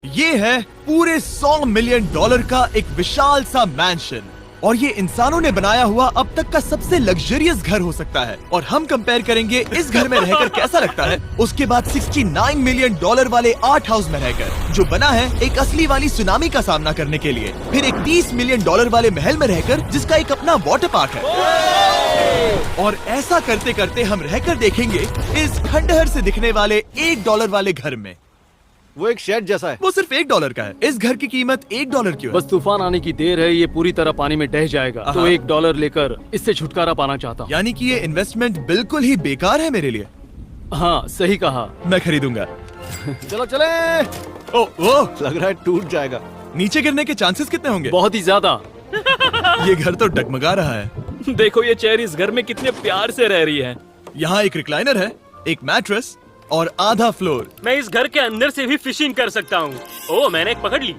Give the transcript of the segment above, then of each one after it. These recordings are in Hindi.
ये है पूरे $100 मिलियन का एक विशाल सा मैंशन, और ये इंसानों ने बनाया हुआ अब तक का सबसे लग्जरियस घर हो सकता है। और हम कंपेयर करेंगे इस घर में रहकर कैसा लगता है उसके बाद $69 मिलियन वाले आर्ट हाउस में रहकर, जो बना है एक असली वाली सुनामी का सामना करने के लिए। फिर एक $30 मिलियन वाले महल में रहकर जिसका एक अपना वाटर पार्क है। और ऐसा करते करते हम रहकर देखेंगे इस खंडहर से दिखने वाले $1 वाले घर में। वो एक शेड जैसा है। वो सिर्फ $1 का है। इस घर की कीमत $1 क्यों है? बस तूफान आने की देर है, ये पूरी तरह पानी में ढह जाएगा, तो $1 लेकर इससे छुटकारा पाना चाहता हूँ। यानी कि ये इन्वेस्टमेंट बिल्कुल ही बेकार है मेरे लिए। हाँ सही कहा। मैं खरीदूंगा। चलो चले। ओ, लग रहा है टूट जाएगा। नीचे गिरने के चांसेस कितने होंगे? बहुत ही ज्यादा। ये घर तो डगमगा रहा है। देखो ये चेयर इस घर में कितने प्यार से रह रही है। यहाँ एक रिक्लाइनर है, एक मैट्रेस और आधा फ्लोर। मैं इस घर के अंदर से भी फिशिंग कर सकता हूँ। ओह मैंने एक पकड़ ली।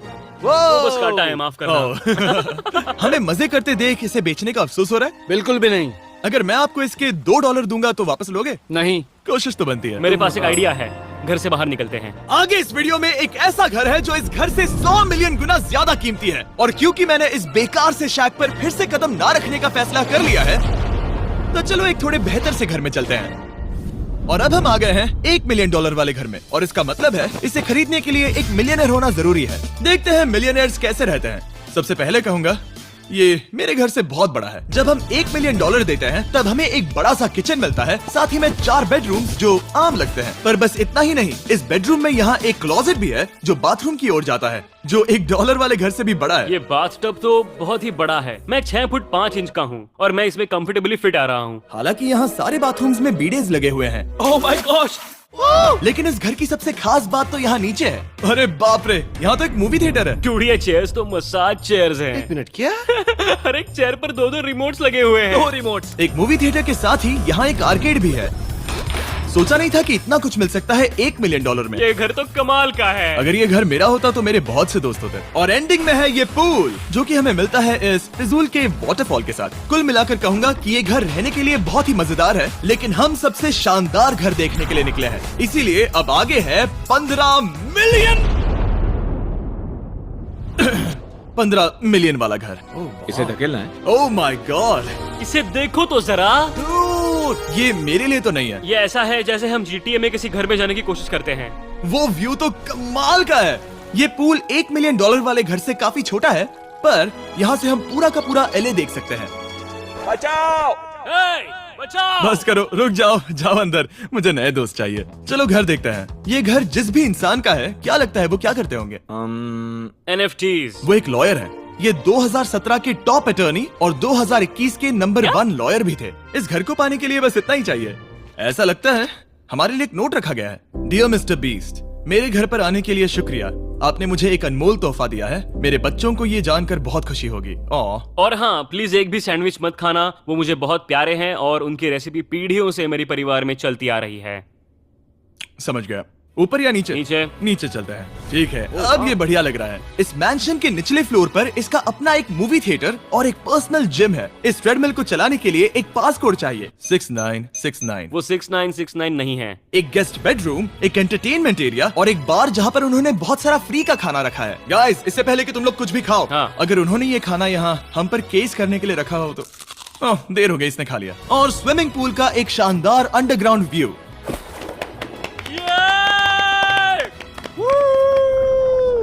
वो बस काटा है, माफ करना। हमें मजे करते देख इसे बेचने का अफसोस हो रहा है? बिल्कुल भी नहीं। अगर मैं आपको इसके $2 दूंगा तो वापस लोगे? नहीं। कोशिश तो बनती है। मेरे पास एक आइडिया है, घर से बाहर निकलते हैं। आगे इस वीडियो में एक ऐसा घर है जो इस घर से 100 मिलियन गुना ज्यादा कीमती है। और क्योंकि मैंने इस बेकार से शैक पर फिर से कदम ना रखने का फैसला कर लिया है, तो चलो एक थोड़े बेहतर से घर में चलते हैं। और अब हम आ गए हैं $1 मिलियन वाले घर में, और इसका मतलब है इसे खरीदने के लिए एक मिलियनर होना जरूरी है। देखते हैं मिलियनर्स कैसे रहते हैं। सबसे पहले कहूंगा ये मेरे घर से बहुत बड़ा है। जब हम $1 मिलियन देते हैं तब हमें एक बड़ा सा किचन मिलता है, साथ ही में 4 बेडरूम्स जो आम लगते हैं। पर बस इतना ही नहीं, इस बेडरूम में यहाँ एक क्लोजेट भी है जो बाथरूम की ओर जाता है, जो $1 वाले घर से भी बड़ा है। ये बाथटब तो बहुत ही बड़ा है। मैं 6 फुट 5 इंच का हूँ और मैं इसमें कंफर्टेबली फिट आ रहा हूँ। हालांकि यहाँ सारे बाथरूम्स में बीडेज लगे हुए हैं। Oh my gosh! लेकिन इस घर की सबसे खास बात तो यहाँ नीचे है। अरे बाप रे, यहाँ तो एक मूवी थिएटर है। टूड ये चेयर्स तो मसाज चेयर्स हैं। 1 मिनट क्या? हर एक चेयर पर 2-2 रिमोट्स लगे हुए हैं। 2 रिमोट्स। एक मूवी थिएटर के साथ ही यहाँ एक आर्केड भी है। सोचा नहीं था कि इतना कुछ मिल सकता है $1 मिलियन में। ये घर तो कमाल का है। अगर ये घर मेरा होता तो मेरे बहुत से दोस्त होते। और एंडिंग में है ये पूल, जो कि हमें मिलता है इस फिजूल के वाटरफॉल के साथ। कुल मिलाकर कहूंगा कि ये घर रहने के लिए बहुत ही मजेदार है, लेकिन हम सबसे शानदार घर देखने के लिए निकले हैं। इसीलिए अब आगे है 15 मिलियन वाला घर। इसे धकेलना है। ओह माय गॉड, इसे देखो तो जरा। ये मेरे लिए तो नहीं है। ये ऐसा है जैसे हम GTA में किसी घर में जाने की कोशिश करते हैं। वो व्यू तो कमाल का है। ये पूल $1 मिलियन वाले घर से काफी छोटा है, पर यहाँ से हम पूरा का पूरा LA देख सकते हैं। बचाओ! बचाओ! बस करो, रुक जाओ, जाओ अंदर, मुझे नए दोस्त चाहिए। चलो घर देखते हैं। ये घर जिस भी इंसान का है, क्या लगता है वो क्या करते होंगे? NFTs। वो एक लॉयर है। ये 2017 के टॉप अटर्नी और 2021 के नंबर 1 लॉयर भी थे। इस घर को पाने के लिए बस इतना ही चाहिए। ऐसा लगता है हमारे लिए एक नोट रखा गया है। डियर मिस्टर बीस्ट, मेरे घर पर आने के लिए शुक्रिया। आपने मुझे एक अनमोल तोहफा दिया है। मेरे बच्चों को ये जानकर बहुत खुशी होगी। और हाँ, प्लीज एक भी सैंडविच मत खाना, वो मुझे बहुत प्यारे हैं और उनकी रेसिपी पीढ़ियों से मेरे परिवार में चलती आ रही है। समझ गया। ऊपर या नीचे? नीचे। नीचे चलते हैं। ठीक है, अब ये बढ़िया लग रहा है। इस मैंशन के निचले फ्लोर पर इसका अपना एक मूवी थिएटर और एक पर्सनल जिम है। इस ट्रेडमिल को चलाने के लिए एक पासकोड चाहिए, 6969। वो 6969 नहीं है। एक गेस्ट बेडरूम, एक एंटरटेनमेंट एरिया और एक बार जहाँ पर उन्होंने बहुत सारा फ्री का खाना रखा है। गाइस, इससे पहले कि तुम लोग कुछ भी खाओ, हाँ। अगर उन्होंने ये खाना यहाँ हम पर केस करने के लिए रखा हो तो देर हो गई, इसने खा लिया। और स्विमिंग पूल का एक शानदार अंडरग्राउंड व्यू।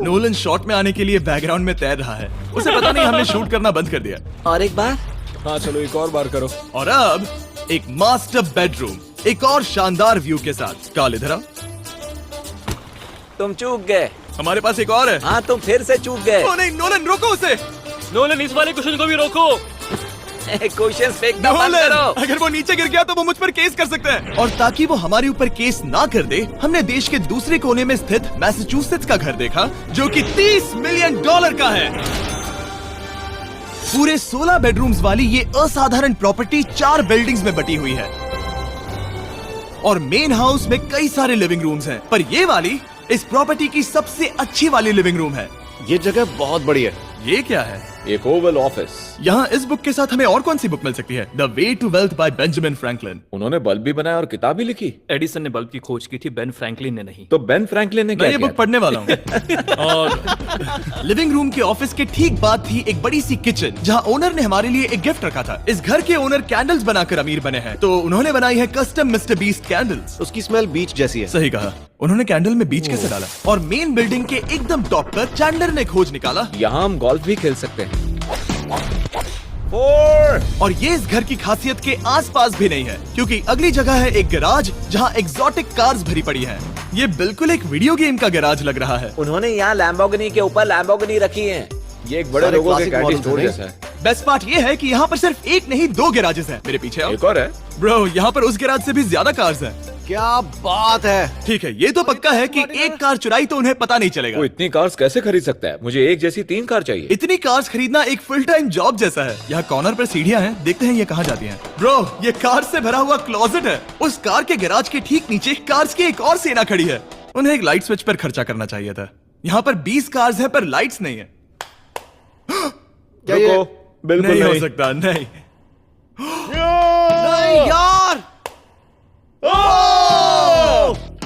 नोलन शॉट में आने के लिए बैकग्राउंड में तैर रहा है। उसे पता नहीं हमने शूट करना बंद कर दिया। और एक बार। हाँ चलो एक और बार करो। और अब एक मास्टर बेडरूम, एक और शानदार व्यू के साथ। काल इधर आओ। तुम चूक गए। हमारे पास एक और है। हाँ तुम फिर से चूक गए। ओ नहीं, नोलन रोको उसे। नोलन, इस वाले क्वेश्चन को भी रोको। क्वेश्चन फेंकना बंद नोलन, करो। अगर वो नीचे गिर गया तो वो मुझ पर केस कर सकते हैं। और ताकि वो हमारे ऊपर केस ना कर दे, हमने देश के दूसरे कोने में स्थित मैसाचुसेट्स का घर देखा, जो कि $30 मिलियन का है। पूरे 16 बेडरूम्स वाली ये असाधारण प्रॉपर्टी 4 बिल्डिंग्स में बटी हुई है और मेन हाउस में कई सारे लिविंग रूम्स हैं। पर ये वाली इस प्रॉपर्टी की सबसे अच्छी वाली लिविंग रूम है। ये जगह बहुत बड़ी है। ये क्या है? एक ओवल ऑफिस। यहाँ इस बुक के साथ हमें और कौन सी बुक मिल सकती है? The way to wealth by Benjamin Franklin. उन्होंने बल्ब भी बनाया और किताब भी लिखी। एडिसन ने बल्ब की खोज की थी, बेन फ्रैंकलिन ने नहीं। तो बेन फ्रैंकलिन ने मैं क्या ये किया बुक पढ़ने वाला हूँ। और लिविंग रूम के ऑफिस के ठीक बाद थी एक बड़ी सी किचन, जहाँ ओनर ने हमारे लिए एक गिफ्ट रखा था। इस घर के ओनर कैंडल्स बनाकर अमीर बने हैं, तो उन्होंने बनाई है कस्टम मिस्टर बीस्ट कैंडल्स। उसकी स्मेल बीच जैसी है। सही कहा। उन्होंने कैंडल में बीच कैसे डाला? और मेन बिल्डिंग के एकदम टॉप पर चैंडलर ने खोज निकाला। यहाँ हम गोल्फ भी खेल सकते हैं। और ये इस घर की खासियत के आसपास भी नहीं है, क्योंकि अगली जगह है एक गैराज जहाँ एग्जॉटिक कार्स भरी पड़ी हैं। ये बिल्कुल एक वीडियो गेम का गैराज लग रहा है। उन्होंने यहाँ लैम्बोर्गिनी के ऊपर लैम्बोर्गिनी रखी है। ये एक बड़े सारे लोगों के classic कैंडी models स्टोर हैं। जैसा है। बेस्ट पार्ट ये है कि यहाँ पर सिर्फ एक नहीं 2 गैराजेस हैं। मेरे पीछे आओ। एक और है। ब्रो, यहाँ पर उस गैराज से भी ज्यादा कार्स हैं। क्या बात है। ठीक है, ये तो पक्का है कि एक कार चुराई तो उन्हें पता नहीं चलेगा। वो इतनी कार्स कैसे खरीद सकता है? मुझे एक जैसी 3 कार चाहिए। इतनी कार्स खरीदना एक फुल टाइम जॉब जैसा है। यहाँ कॉर्नर पर सीढ़ियाँ हैं, देखते हैं ये कहाँ जाती हैं। ब्रो, ये कार से भरा हुआ क्लोजेट है। उस कार के गैराज के ठीक नीचे कार्स की एक और सेना खड़ी है। उन्हें एक लाइट स्विच पर खर्चा करना चाहिए था। यहाँ पर 20 कार्स हैं पर लाइट्स नहीं है। क्या ये? रुको, बिल्कुल नहीं हो नहीं। सकता, नहीं। नहीं यार।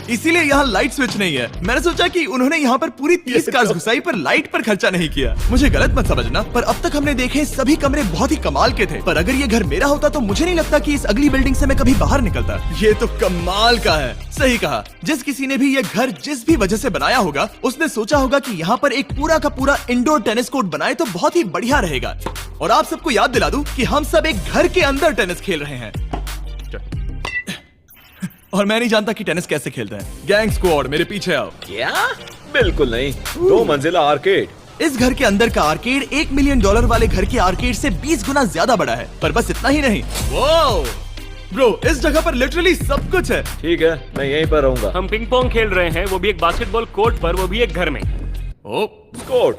इसीलिए यहाँ लाइट स्विच नहीं है। मैंने सोचा कि उन्होंने यहाँ पर पूरी 30 कार्स घुसाई पर लाइट पर खर्चा नहीं किया। मुझे गलत मत समझना, पर अब तक हमने देखे सभी कमरे बहुत ही कमाल के थे। पर अगर ये घर मेरा होता तो मुझे नहीं लगता कि इस अगली बिल्डिंग से मैं कभी बाहर निकलता। ये तो कमाल का है। सही कहा। जिस किसी ने भी ये घर जिस भी वजह से बनाया होगा, उसने सोचा होगा कि यहाँ पर एक पूरा का पूरा इंडोर टेनिस कोर्ट बनाए तो बहुत ही बढ़िया रहेगा। और आप सबको याद दिला दूं कि हम सब एक घर के अंदर टेनिस खेल रहे हैं। और मैं नहीं जानता कि टेनिस कैसे खेलते हैं। गैंग स्क्वाड, मेरे पीछे आओ। क्या? बिल्कुल नहीं। 2 मंजिला आर्केड। इस घर के अंदर का आर्केड $1 मिलियन वाले घर के आर्केड से 20 गुना ज्यादा बड़ा है। पर बस इतना ही नहीं। वो ब्रो, इस जगह पर लिटरली सब कुछ है। ठीक है, मैं यहीं पर रहूंगा। हम पिंग पोंग खेल रहे हैं, वो भी एक बास्केटबॉल कोर्ट पर, वो भी एक घर में। ओ, कोर्ट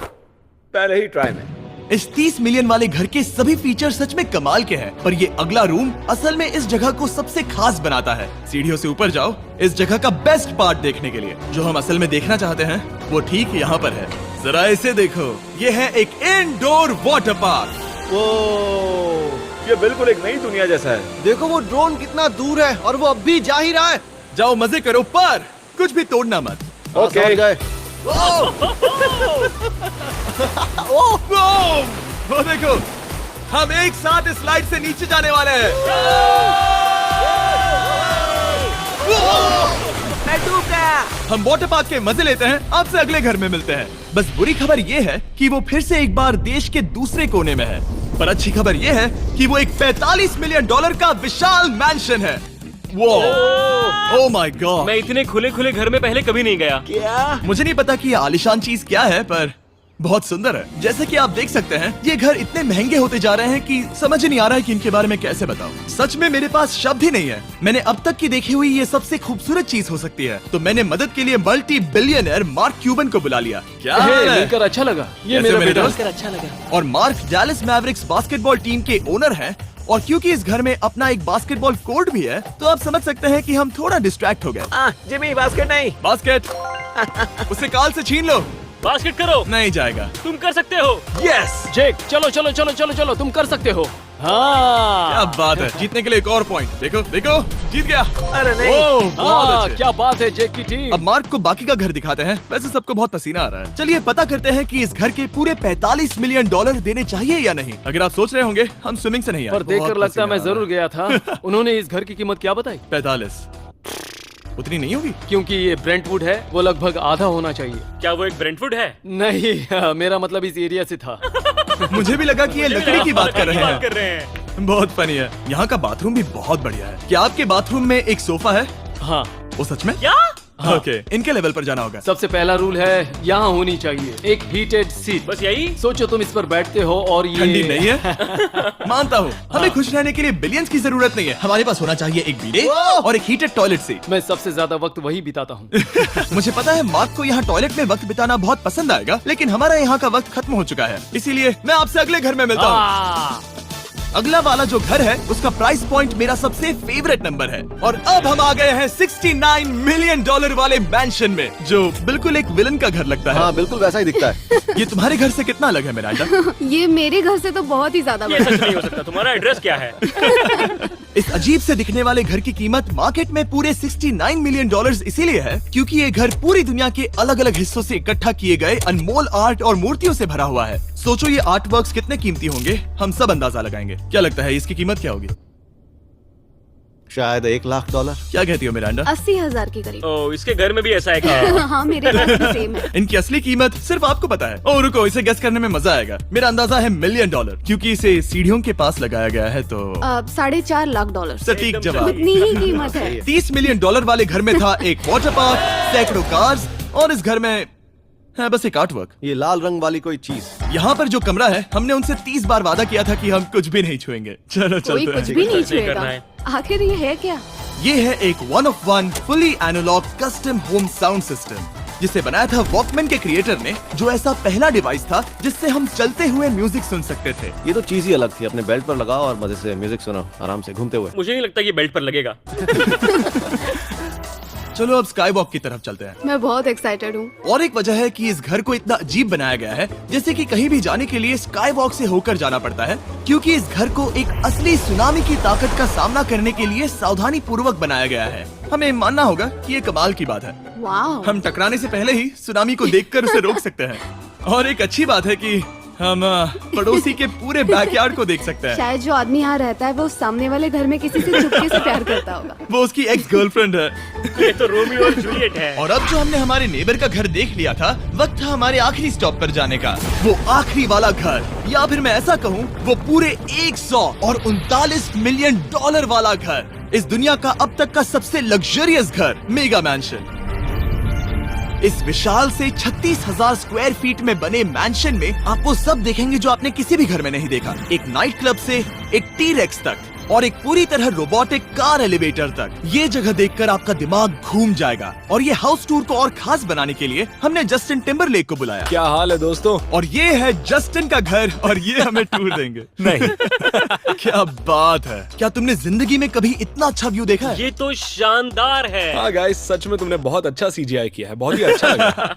पहले ही ट्राई में। इस 30 मिलियन वाले घर के सभी फीचर सच में कमाल के हैं, पर ये अगला रूम असल में इस जगह को सबसे खास बनाता है। सीढ़ियों से ऊपर जाओ इस जगह का बेस्ट पार्ट देखने के लिए। जो हम असल में देखना चाहते हैं वो ठीक यहाँ पर है। जरा इसे देखो, ये है एक इंडोर वाटर पार्क। ये बिल्कुल एक नई दुनिया जैसा है। देखो वो ड्रोन कितना दूर है और वो अब भी जा ही रहा है। जाओ मजे करो, पर कुछ भी तोड़ना मत। ओके। समझ गए। वो देखो, हम एक साथ इस स्लाइड से नीचे जाने वाले हैं। मैं डूब गया। हम वाटर पार्क के मजे लेते हैं। आपसे अगले घर में मिलते हैं। बस बुरी खबर ये है कि वो फिर से एक बार देश के दूसरे कोने में है। पर अच्छी खबर ये है कि वो एक $45 मिलियन का विशाल मैंशन है। वो ओह माय गॉड। मैं इतने खुले खुले घर में पहले कभी नहीं गया। क्या? मुझे नहीं पता कि ये आलिशान चीज क्या है, पर बहुत सुंदर है। जैसे कि आप देख सकते हैं, ये घर इतने महंगे होते जा रहे हैं कि समझ ही नहीं आ रहा है कि इनके बारे में कैसे बताऊं। सच में मेरे पास शब्द ही नहीं है। मैंने अब तक की देखी हुई ये सबसे खूबसूरत चीज हो सकती है। तो मैंने मदद के लिए मल्टी बिलियनर मार्क क्यूबन को बुला लिया। क्या हे, हाल है? मिलकर अच्छा लगा। ये कैसे मेरा मेरे बेटा। दोस्त? अच्छा लगा। और mark Dallas Mavericks basketball team के ओनर हैं। और क्योंकि इस घर में अपना एक बास्केटबॉल कोर्ट भी है, तो आप समझ सकते हैं कि हम थोड़ा डिस्ट्रैक्ट हो गए। जिमी, बास्केट नहीं। बास्केट उसे काल से छीन लो। बास्केट करो। नहीं जाएगा। तुम कर सकते हो। यस, जेक, चलो चलो चलो चलो चलो, तुम कर सकते हो। हाँ, क्या बात है। जीतने के लिए एक और पॉइंट। देखो देखो, जीत गया। अरे नहीं। ओह, बहुत हाँ, अच्छे। क्या बात है जेक की टीम। अब मार्क को बाकी का घर दिखाते हैं। वैसे सबको बहुत पसीना आ रहा है। चलिए पता करते हैं कि इस घर के पूरे $45 मिलियन देने चाहिए या नहीं। अगर आप सोच रहे होंगे हम स्विमिंग से नहीं आए, पर देखकर बहुत लगता है मैं पसीना आ जरूर गया था। उन्होंने इस घर की कीमत क्या बताई? 45 उतनी नहीं होगी। क्योंकि ये ब्रेंटवुड है, वो लगभग आधा होना चाहिए। क्या वो एक ब्रेंटफुड है? नहीं, मेरा मतलब इस एरिया से था। मुझे भी लगा कि ये लकड़ी की बात कर रहे बात कर हैं। रहे हैं। बहुत फनी है। यहाँ का बाथरूम भी बहुत बढ़िया है। क्या आपके बाथरूम में एक सोफा है? हाँ, वो सच में? क्या? ओके, इनके लेवल पर जाना होगा। सबसे पहला रूल है यहाँ होनी चाहिए एक हीटेड सीट। बस यही? सोचो तुम इस पर बैठते हो और ये ठंडी नहीं है। मानता हूँ, हमें खुश रहने के लिए बिलियंस की जरूरत नहीं है। हमारे पास होना चाहिए एक बीडे और एक हीटेड टॉयलेट सीट। मैं सबसे ज्यादा वक्त वही बिताता हूँ। मुझे पता है मार्क को यहाँ टॉयलेट में वक्त बिताना बहुत पसंद आएगा, लेकिन हमारा यहाँ का वक्त खत्म हो चुका है। इसीलिए मैं आपसे अगले घर में मिलता हूँ। अगला वाला जो घर है उसका प्राइस पॉइंट मेरा सबसे फेवरेट नंबर है। और अब हम आ गए हैं 69 मिलियन डॉलर वाले मैंशन में, जो बिल्कुल एक विलन का घर लगता है। हाँ बिल्कुल वैसा ही दिखता है। ये तुम्हारे घर से कितना अलग है मिरांडा? ये मेरे घर से तो बहुत ही ज्यादा ये बड़ा सच नहीं हो सकता। तुम्हारा एड्रेस क्या है? इस अजीब से दिखने वाले घर की कीमत मार्केट में पूरे 69 मिलियन डॉलर्स इसीलिए है क्योंकि ये घर पूरी दुनिया के अलग अलग हिस्सों से इकट्ठा किए गए अनमोल आर्ट और मूर्तियों से भरा हुआ है। सोचो ये आर्ट वर्क्स कितने कीमती होंगे, हम सब अंदाजा लगाएंगे। क्या लगता है इसकी कीमत क्या होगी? शायद $1,00,000। क्या कहती हो मिरांडा? 80,000 के करीब। ओ, इसके घर में भी ऐसा है क्या? हाँ मेरे घर भी सेम है। इनकी असली कीमत सिर्फ आपको पता है। ओ रुको, इसे गेस करने में मजा आएगा। मेरा अंदाजा है $1 मिलियन क्योंकि इसे सीढ़ियों के पास लगाया गया है। तो $4.5 लाख। सटीक जवाब। उतनी ही कीमत है। $30 मिलियन वाले घर में था एक वाटर पार्क, सैकड़ों कार्स और इस घर में है बस एक आर्ट वर्क। ये लाल रंग वाली कोई चीज। यहाँ पर जो कमरा है, हमने उनसे 30 बार वादा किया था कि हम कुछ भी नहीं छुएंगे। चलो कोई चलते कुछ हैं। भी नहीं करना छुएगा। है। आखिर ये है क्या? ये है एक 1 of 1 fully analogue custom home sound system जिसे बनाया था वॉकमैन के क्रिएटर ने, जो ऐसा पहला डिवाइस था जिससे हम चलते हुए म्यूजिक सुन सकते थे। ये तो चीज ही अलग थी। अपने बेल्ट पर लगाओ और मजे से म्यूजिक सुनो आराम से घूमते हुए। मुझे नहीं लगता कि बेल्ट पर लगेगा। चलो अब स्काई वॉक की तरफ चलते हैं। मैं बहुत एक्साइटेड हूँ। और एक वजह है कि इस घर को इतना अजीब बनाया गया है, जैसे कि कहीं भी जाने के लिए स्काई वॉक से होकर जाना पड़ता है, क्योंकि इस घर को एक असली सुनामी की ताकत का सामना करने के लिए सावधानी पूर्वक बनाया गया है। हमें मानना होगा कि ये कमाल की बात है। वाह। हम टकराने से पहले ही सुनामी को देखकर उसे रोक सकते हैं। और एक अच्छी बात है कि हम पड़ोसी के पूरे बैकयार्ड को देख सकते हैं। शायद जो आदमी यहाँ रहता है वो उस सामने वाले घर में किसी से चुपके से प्यार करता होगा। वो उसकी एक्स गर्लफ्रेंड है। ये तो रोमियो और जूलियट है। और अब जो हमने हमारे नेबर का घर देख लिया था, वक्त था हमारे आखिरी स्टॉप पर जाने का। वो आखिरी वाला घर, या फिर मैं ऐसा कहूँ वो पूरे 139 मिलियन डॉलर वाला घर। इस दुनिया का अब तक का सबसे लग्जरियस घर, मेगा मैंशन। इस विशाल से 36,000 स्क्वायर फीट में बने मैंशन में आप वो सब देखेंगे जो आपने किसी भी घर में नहीं देखा। एक नाइट क्लब से एक टी-रेक्स तक और एक पूरी तरह रोबोटिक कार एलिवेटर तक। ये जगह देखकर आपका दिमाग घूम जाएगा। और ये हाउस टूर को और खास बनाने के लिए हमने जस्टिन टिम्बरलेक को बुलाया। क्या हाल है दोस्तों? और ये है जस्टिन का घर और ये हमें टूर देंगे। नहीं। क्या बात है! क्या तुमने जिंदगी में कभी इतना अच्छा व्यू देखा है? ये तो शानदार है। हाँ गाइस, सच में तुमने बहुत अच्छा CGI किया है। बहुत ही अच्छा लगा।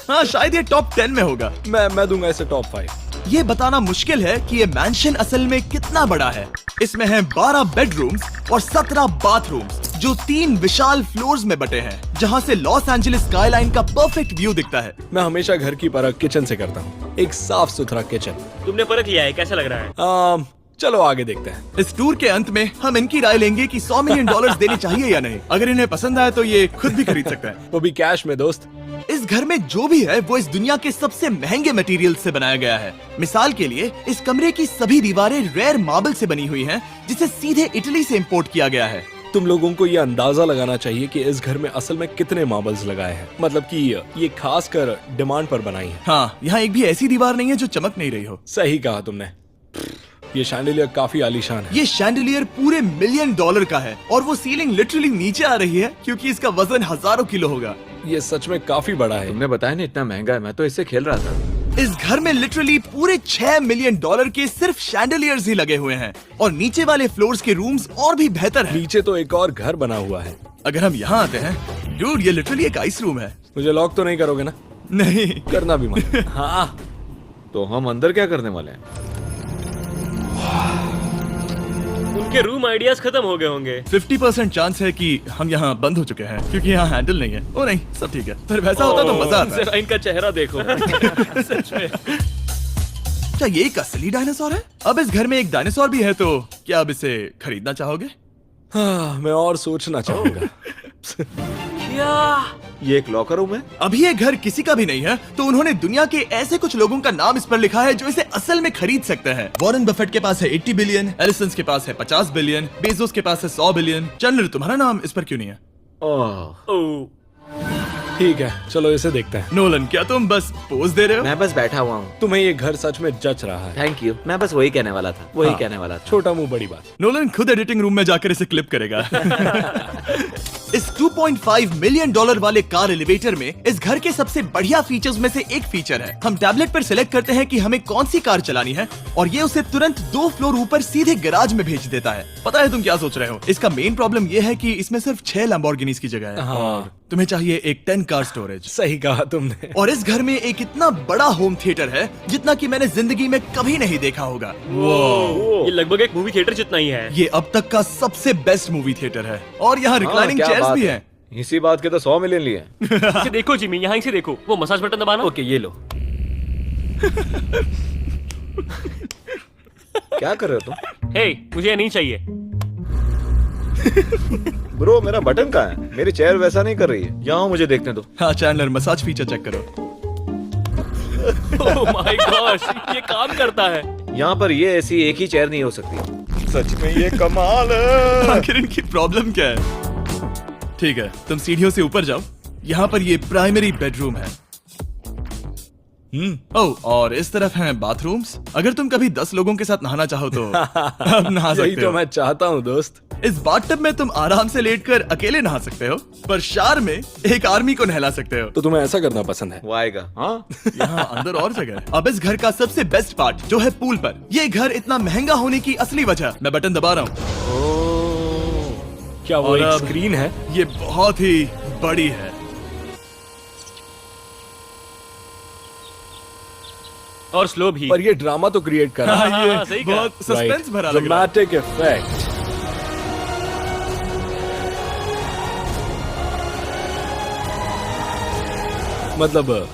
हाँ शायद ये टॉप 10 में होगा। मैं दूंगा इसे टॉप 5। ये बताना मुश्किल है कि ये मैंशन असल में कितना बड़ा है। इसमें है 12 बेडरूम्स और 17 बाथरूम्स, जो 3 विशाल फ्लोर्स में बटे हैं, जहाँ से लॉस एंजलिस स्काईलाइन का परफेक्ट व्यू दिखता है। मैं हमेशा घर की परख किचन से करता हूँ। एक साफ सुथरा किचन। तुमने परख लिया है, कैसा लग रहा है? चलो आगे देखते हैं। इस टूर के अंत में हम इनकी राय लेंगे कि $100 मिलियन देने चाहिए या नहीं। अगर इन्हें पसंद आए तो ये खुद भी खरीद सकते हैं। वो भी कैश में दोस्त। इस घर में जो भी है वो इस दुनिया के सबसे महंगे मटेरियल से बनाया गया है। मिसाल के लिए इस कमरे की सभी दीवारें रेयर मार्बल से बनी हुई हैं, जिसे सीधे इटली से इंपोर्ट किया गया है। तुम लोगों को ये अंदाजा लगाना चाहिए कि इस घर में असल में कितने मार्बल्स लगाए हैं। मतलब कि ये खास कर डिमांड पर बनाई है। हाँ, यहाँ एक भी ऐसी दीवार नहीं है जो चमक नहीं रही हो। सही कहा तुमने। ये शैंडिलियर काफी आलीशान है। ये शैंडिलियर पूरे $1 मिलियन का है और वो सीलिंग लिटरली नीचे आ रही है क्योंकि इसका वजन हजारों किलो होगा। ये सच में काफी बड़ा है। तुमने बताया ना इतना महंगा है, मैं तो इससे खेल रहा था। इस घर में लिटरली पूरे $6 मिलियन के सिर्फ शैंडिलियर्स ही लगे हुए हैं और नीचे वाले फ्लोर्स के रूम्स और भी बेहतर हैं। नीचे तो एक और घर बना हुआ है। अगर हम यहाँ आते हैं, डूड, ये लिटरली एक आइस रूम है। मुझे लॉक तो नहीं करोगे ना? नहीं करना भी मत। हाँ, तो हम अंदर क्या करने वाले हैं? उनके रूम आइडियाज खत्म हो गए होंगे। 50% चांस है कि हम यहाँ बंद हो चुके हैं क्योंकि यहाँ हैंडल नहीं है। ओ नहीं, सब ठीक है। पर वैसा होता तो मजा आता। जरा इनका चेहरा देखो। सच में। क्या ये एक असली डायनासोर है? अब इस घर में एक डायनासोर भी है, तो क्या अब इसे खरीदना चाहोगे? हाँ, मैं और सोचना चाहूंगा। ये एक लॉकर रूम है? अभी ये घर किसी का भी नहीं है, तो उन्होंने दुनिया के ऐसे कुछ लोगों का नाम इस पर लिखा है जो इसे असल में खरीद सकते हैं। वॉरेन बफेट के पास है 80 बिलियन, एलिसन के पास है 50 बिलियन, बेजोस के पास है 100 बिलियन। चंद्र, तुम्हारा नाम इस पर क्यों नहीं है? ओह, ओह, ठीक है, चलो इसे देखते हैं। नोलन, क्या तुम बस पोज दे रहे हो? मैं बस बैठा हुआ हूँ। तुम्हें ये घर सच में जच रहा है। Thank you. मैं बस वही कहने वाला था, वही हाँ। कहने वाला था। छोटा मुंह बड़ी बात। नोलन खुद एडिटिंग रूम में जाकर इसे क्लिप करेगा। इस $2.5 मिलियन वाले कार एलिवेटर में इस घर के सबसे बढ़िया फीचर्स में से एक फीचर है। हम टैबलेट पर सिलेक्ट करते हैं कि हमें कौन सी कार चलानी है और ये उसे तुरंत 2 फ्लोर ऊपर सीधे गैराज में भेज देता है। पता है तुम क्या सोच रहे हो? इसका मेन प्रॉब्लम ये है कि इसमें सिर्फ 6 लैम्बोर्गिनीज की जगह है। हाँ। और तुम्हें चाहिए एक 10 कार स्टोरेज। सही कहा तुमने। और इस घर में एक इतना बड़ा होम थिएटर है जितना कि मैंने जिंदगी में कभी नहीं देखा होगा। ये लगभग एक मूवी थिएटर जितना ही है। ये अब तक का सबसे बेस्ट मूवी थिएटर है और यहाँ रिक्लाइनिंग क्या चेयर्स बात भी है। हैं। इसी बात के तो 100 मिलियन लिए हैं। इसे देखो जिमी, यहाँ इसे देखो, वो मसाज बटन दबाना। ओके, ये लो। क्या कर रहे हो तुम? हे, मुझे ये नहीं चाहिए। ब्रो, मेरा बटन कहाँ है? मेरी चेयर वैसा नहीं कर रही है। यहाँ मुझे देखने दो। हाँ चैंडलर, मसाज फीचर चेक करो। ओह माय गॉश, ये काम करता है। यहाँ पर ये ऐसी एक ही चेयर नहीं हो सकती। सच में ये कमाल है। आखिर इनकी प्रॉब्लम क्या है? ठीक है, तुम सीढ़ियों से ऊपर जाओ। यहाँ पर ये प्राइमरी बेडरूम है। ओह, और इस तरफ हैं बाथरूम्स। अगर तुम कभी 10 लोगों के साथ नहाना चाहो तो अब नहा यही सकते तो हो। मैं चाहता हूँ दोस्त। इस बाथटब में तुम आराम से लेटकर अकेले नहा सकते हो, पर शार में एक आर्मी को नहला सकते हो। तो तुम्हें ऐसा करना पसंद है? वो आएगा। हाँ, यहाँ अंदर और जगह है। अब इस घर का सबसे बेस्ट पार्ट जो है पूल पर। ये घर इतना महंगा होने की असली वजह, मैं बटन दबा रहा हूँ। क्या वो और एक अब- स्क्रीन है? ये बहुत ही बड़ी है। और स्लो भी। पर ये ड्रामा तो क्रिएट कर रहा है। हाँ, ये सही कहा। बहुत सस्पेंस भरा लग रहा है। Dramatic effect. मतलब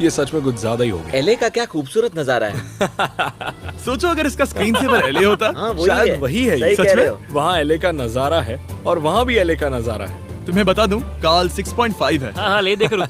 ये सच में कुछ ज्यादा ही हो गया। एलए का क्या खूबसूरत नजारा है। सोचो अगर इसका स्क्रीन सेवर एलए होता। हाँ, वही शायद है। वही है ये। सही सच कह में? रहे हो। वहाँ एलए का नजारा है और वहाँ भी एलए का नजारा है। तुम्हें बता दूं, काल 6.5 है। हाँ हाँ, ले देकर उतना